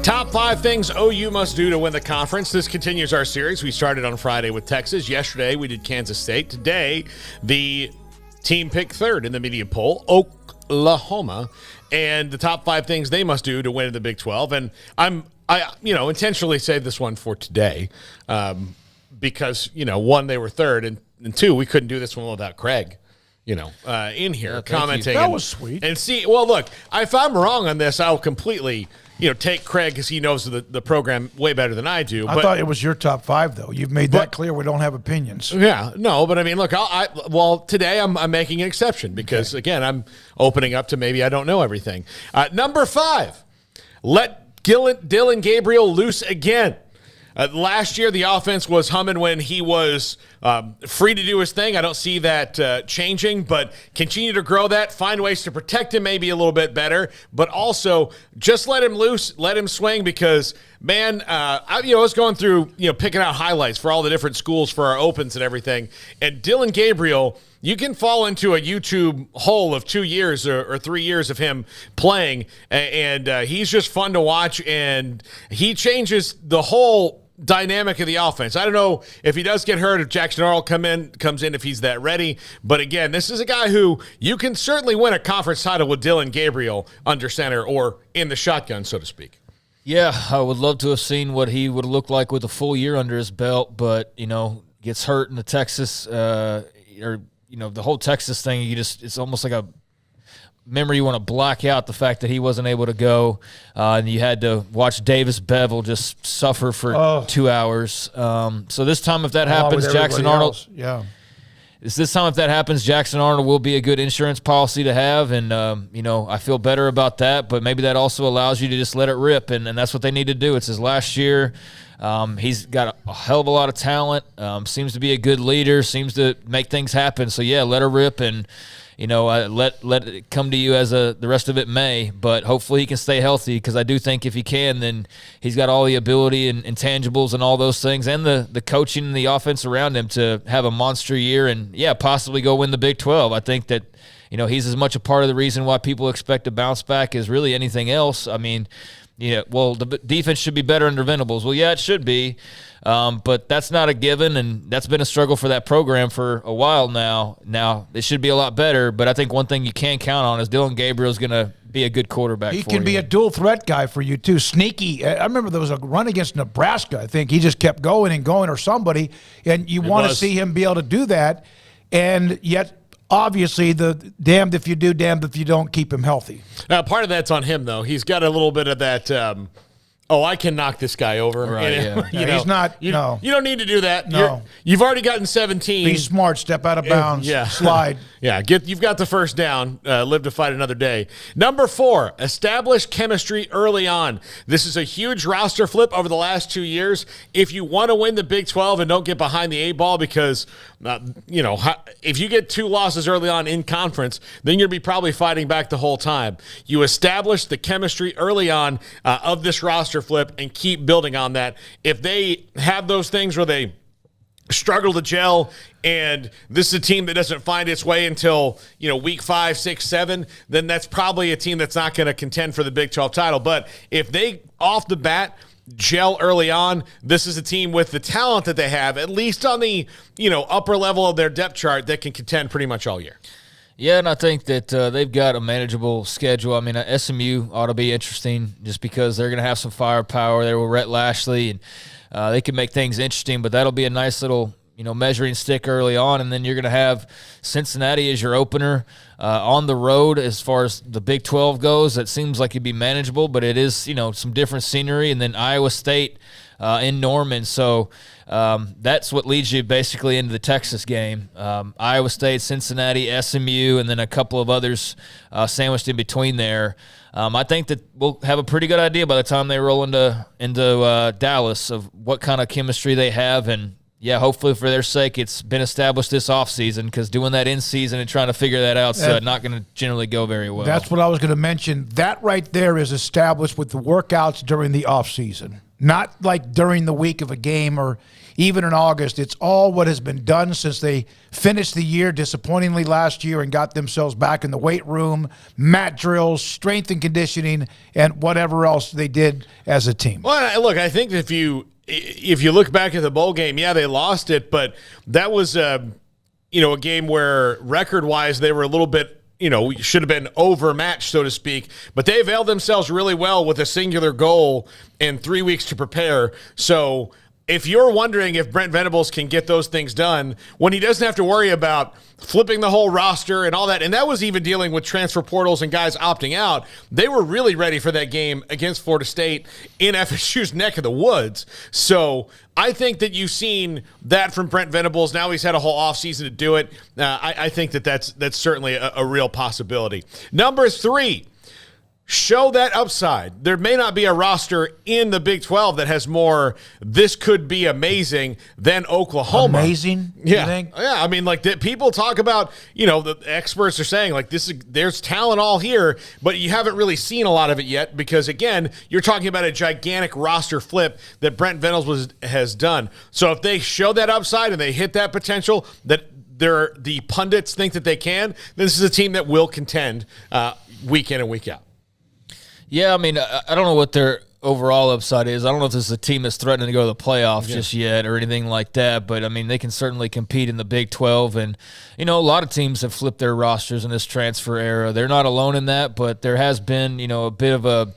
Top 5 things OU must do to win the conference. This continues our series. We started on Friday with Texas. Yesterday, we did Kansas State. Today, the team picked third in the media poll, Oklahoma, and the top 5 things they must do to win in the Big 12. And I intentionally saved this one for today because, one, they were third, and two, we couldn't do this one without Craig. In here commenting. That was sweet. And see, well, look, if I'm wrong on this, I'll completely, take Craig because he knows the program way better than I do. I thought it was your top 5, though. You've made that clear. We don't have opinions. Yeah, no, but I mean, look, today I'm making an exception because, again, I'm opening up to maybe I don't know everything. Number 5, let Dillon Gabriel loose again. Last year, the offense was humming when he was free to do his thing. I don't see that changing, but continue to grow that. Find ways to protect him maybe a little bit better, but also just let him loose, let him swing because, man, I was going through, picking out highlights for all the different schools for our opens and everything, and Dillon Gabriel, you can fall into a YouTube hole of 2 years or 3 years of him playing, and he's just fun to watch, and he changes the whole dynamic of the offense. I don't know if he does get hurt, if Jackson Arnold comes in, if he's that ready. But again, this is a guy who you can certainly win a conference title with Dillon Gabriel under center or in the shotgun, so to speak. Yeah, I would love to have seen what he would look like with a full year under his belt, but, gets hurt in the Texas the whole Texas thing, it's almost like a memory you want to black out, the fact that he wasn't able to go, and you had to watch Davis Bevel just suffer for 2 hours. So this time, if that happens, Jackson Arnold. This time, if that happens, Jackson Arnold will be a good insurance policy to have, and I feel better about that. But maybe that also allows you to just let it rip, and that's what they need to do. It's his last year. He's got a hell of a lot of talent. Seems to be a good leader. Seems to make things happen. So yeah, let her rip, and let it come to you as the rest of it may. But hopefully he can stay healthy because I do think if he can, then he's got all the ability and intangibles and all those things, and the coaching and the offense around him to have a monster year and possibly go win the Big 12. I think that he's as much a part of the reason why people expect a bounce back as really anything else. I mean. The defense should be better under Venables. Well, yeah, it should be, but that's not a given, and that's been a struggle for that program for a while now. Now, it should be a lot better, but I think one thing you can count on is Dillon Gabriel is going to be a good quarterback for you. He can be a dual-threat guy for you, too. Sneaky. I remember there was a run against Nebraska. I think he just kept going and going, or somebody, and you want to see him be able to do that, and yet – obviously, the damned if you do, damned if you don't, keep him healthy. Now, part of that's on him, though. He's got a little bit of that, I can knock this guy over. Right, he's not, you don't need to do that. No. You've already gotten 17. Be smart, step out of bounds, slide. You've got the first down, live to fight another day. Number 4, establish chemistry early on. This is a huge roster flip over the last 2 years. If you want to win the Big 12 and don't get behind the 8 ball because, if you get 2 losses early on in conference, then you'll be probably fighting back the whole time. You establish the chemistry early on of this roster flip and keep building on that. If they have those things where they struggle to gel and this is a team that doesn't find its way until week 5, 6, 7, then that's probably a team that's not going to contend for the Big 12 title. But if they off the bat gel early on, this is a team with the talent that they have, at least on the upper level of their depth chart, that can contend pretty much all year. Yeah, and I think that they've got a manageable schedule. I mean, SMU ought to be interesting just because they're going to have some firepower there with Rhett Lashley, and they can make things interesting, but that'll be a nice little measuring stick early on. And then you're going to have Cincinnati as your opener on the road. As far as the Big 12 goes, that seems like it'd be manageable, but it is, some different scenery. And then Iowa State in Norman. So that's what leads you basically into the Texas game. Iowa State, Cincinnati, SMU, and then a couple of others sandwiched in between there. I think that we'll have a pretty good idea by the time they roll into Dallas of what kind of chemistry they have. And, yeah, hopefully for their sake it's been established this offseason, because doing that in season and trying to figure that out is not going to generally go very well. That's what I was going to mention. That right there is established with the workouts during the offseason. not like during the week of a game or even in August. It's all what has been done since they finished the year disappointingly last year and got themselves back in the weight room, mat drills, strength and conditioning, and whatever else they did as a team. Well, look, I think if you look back at the bowl game, yeah, they lost it, but that was a game where record-wise they were a little bit, should have been overmatched, so to speak. But they availed themselves really well with a singular goal and 3 weeks to prepare. So if you're wondering if Brent Venables can get those things done when he doesn't have to worry about flipping the whole roster and all that, and that was even dealing with transfer portals and guys opting out, they were really ready for that game against Florida State in FSU's neck of the woods. So I think that you've seen that from Brent Venables. Now he's had a whole offseason to do it. I think that's certainly a real possibility. Number 3. Show that upside. There may not be a roster in the Big 12 that has more this could be amazing than Oklahoma. Amazing? Yeah. You think? Yeah. I mean, like people talk about, the experts are saying like there's talent all here, but you haven't really seen a lot of it yet because, again, you're talking about a gigantic roster flip that Brent Venables has done. So if they show that upside and they hit that potential that the pundits think that they can, this is a team that will contend week in and week out. Yeah, I mean, I don't know what their overall upside is. I don't know if this is a team that's threatening to go to the playoffs just yet or anything like that, but, I mean, they can certainly compete in the Big 12, and, a lot of teams have flipped their rosters in this transfer era. They're not alone in that, but there has been, a bit of a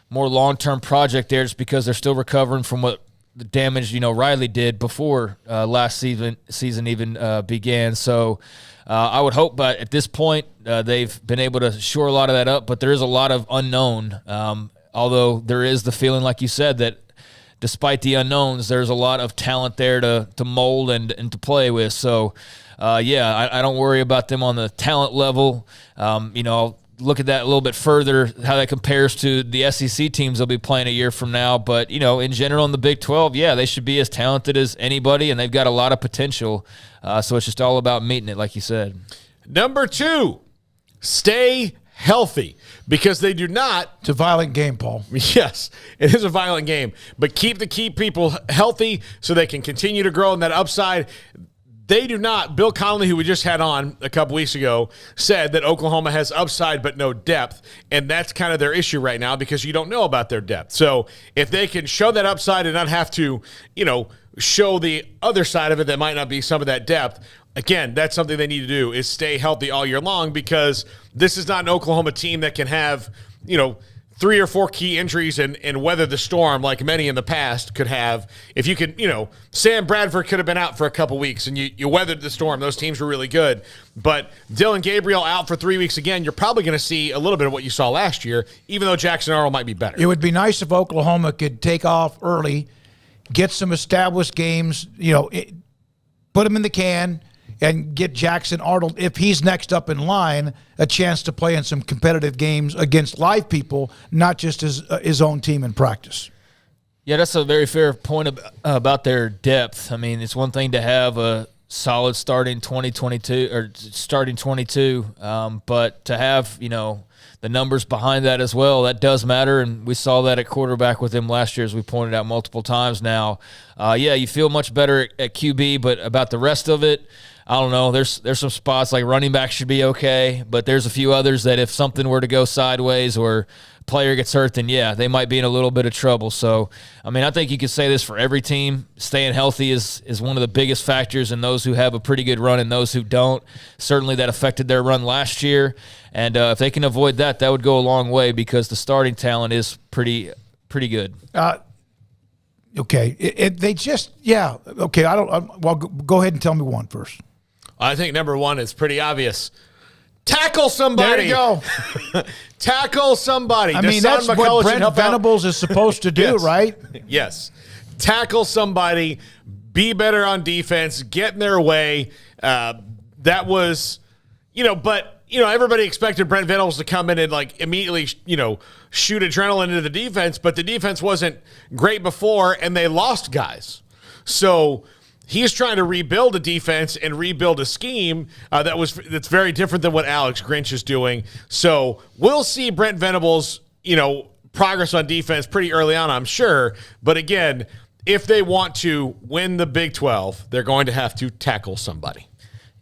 more long-term project there just because they're still recovering from what the damage, Riley did before last season even began. So I would hope, but at this point, they've been able to shore a lot of that up, but there is a lot of unknown, although there is the feeling, like you said, that despite the unknowns, there's a lot of talent there to mold and to play with. So, I don't worry about them on the talent level. I'll look at that a little bit further, how that compares to the SEC teams they'll be playing a year from now. But, in general in the Big 12, they should be as talented as anybody, and they've got a lot of potential. So it's just all about meeting it, like you said. Number 2, stay healthy because they do not. It's a violent game, Paul. Yes, it is a violent game, but keep people healthy so they can continue to grow in that upside. They do not. Bill Connelly, who we just had on a couple weeks ago, said that Oklahoma has upside but no depth, and that's kind of their issue right now because you don't know about their depth. So if they can show that upside and not have to, show the other side of it that might not be some of that depth, again, that's something they need to do is stay healthy all year long because this is not an Oklahoma team that can have, 3 or 4 key injuries and weather the storm like many in the past could have. If you could, Sam Bradford could have been out for a couple weeks and you weathered the storm. Those teams were really good. But Dillon Gabriel out for 3 weeks again, you're probably going to see a little bit of what you saw last year, even though Jackson Arnold might be better. It would be nice if Oklahoma could take off early, get some established games, put them in the can, and get Jackson Arnold, if he's next up in line, a chance to play in some competitive games against live people, not just his own team in practice. Yeah, that's a very fair point about their depth. I mean, it's one thing to have a solid starting 2022 or starting 22, but to have, the numbers behind that as well, that does matter, and we saw that at quarterback with him last year, as we pointed out multiple times now. You feel much better at QB, but about the rest of it, I don't know. There's some spots like running back should be okay, but there's a few others that if something were to go sideways or a player gets hurt, then they might be in a little bit of trouble. So, I mean, I think you could say this for every team. Staying healthy is one of the biggest factors in those who have a pretty good run and those who don't. Certainly that affected their run last year, and if they can avoid that, that would go a long way because the starting talent is pretty good. Okay. Okay. Well, go ahead and tell me one first. I think number 1 is pretty obvious. Tackle somebody. There you go. Tackle somebody. I mean, that's what Brent Venables is supposed to do, yes. Right? Yes. Tackle somebody. Be better on defense. Get in their way. That was, but, everybody expected Brent Venables to come in and, immediately, shoot adrenaline into the defense, but the defense wasn't great before, and they lost guys. So he's trying to rebuild a defense and rebuild a scheme that's very different than what Alex Grinch is doing. So we'll see Brent Venables, progress on defense pretty early on, I'm sure. But again, if they want to win the Big 12, they're going to have to tackle somebody.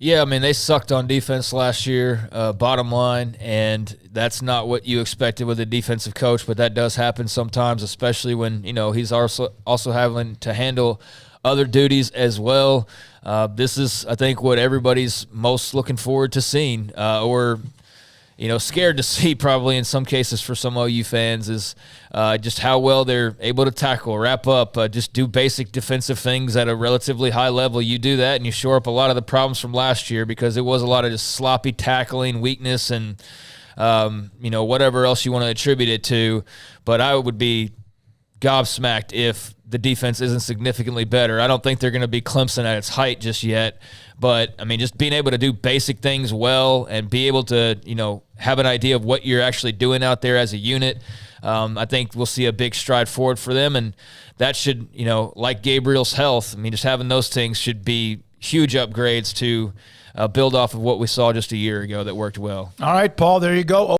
Yeah, I mean, they sucked on defense last year, bottom line, and that's not what you expected with a defensive coach, but that does happen sometimes, especially when, he's also having to handle other duties as well. This is, I think, what everybody's most looking forward to seeing, or scared to see probably in some cases for some OU fans, is just how well they're able to tackle, wrap up, just do basic defensive things at a relatively high level. You do that and you shore up a lot of the problems from last year, because it was a lot of just sloppy tackling, weakness, and whatever else you want to attribute it to. But I would be gobsmacked if the defense isn't significantly better. I don't think they're going to be Clemson at its height just yet. But, I mean, just being able to do basic things well and be able to, have an idea of what you're actually doing out there as a unit, I think we'll see a big stride forward for them. And that should, like Gabriel's health, I mean, just having those things should be huge upgrades to build off of what we saw just a year ago that worked well. All right, Paul, there you go.